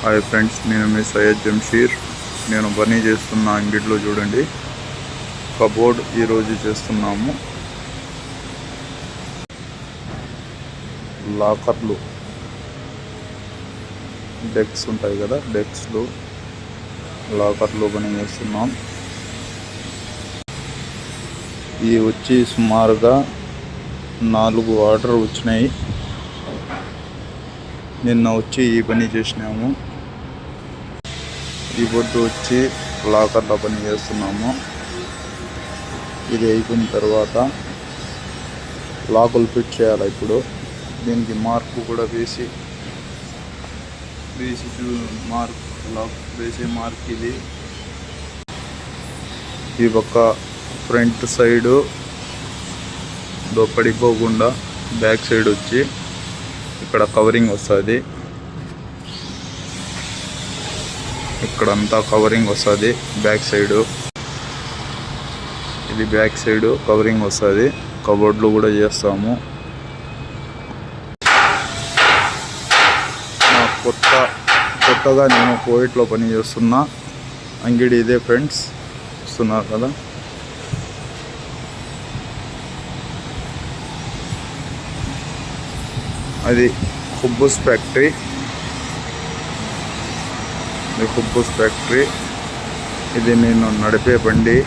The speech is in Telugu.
హాయ్ ఫ్రెండ్స్, నేను మీ సయ్యద్ జంషీర్. నేను పని చేస్తున్న అంగిట్లో చూడండి, కబోర్డ్ ఈరోజు చేస్తున్నాము. లాకర్లు, డెక్స్ ఉంటాయి కదా, డెక్స్లు, లాకర్లు పని చేస్తున్నాం. ఇవి వచ్చి సుమారుగా 4 ఆర్డర్ వచ్చినాయి. నిన్న వచ్చి ఈ పని చేసినాము. ఈ పొద్దు వచ్చి లాకర్ల పని చేస్తున్నాము. ఇది అయిపోయిన తర్వాత లాకులు ఫిట్ చేయాలి. ఇప్పుడు దీనికి మార్కు కూడా వేసి లాక్ వేసే మార్క్ ఇది. ఈ పక్క ఫ్రంట్ సైడు పడిపోకుండా బ్యాక్ సైడ్ వచ్చి ఇక్కడ కవరింగ్ వస్తుంది. ఇక్కడంతా కవరింగ్ వస్తుంది. బ్యాక్ సైడు ఇది బ్యాక్ సైడు కవరింగ్ వస్తుంది. కబోర్డ్లు కూడా చేస్తాము. కొత్తగా నేను కోవిడ్లో పని చేస్తున్నా అంగిడి ఇదే ఫ్రెండ్స్, చూస్తున్నారు కదా. అది హుబ్బూస్ ఫ్యాక్టరీ. ఇది నేను నడిపే బండి.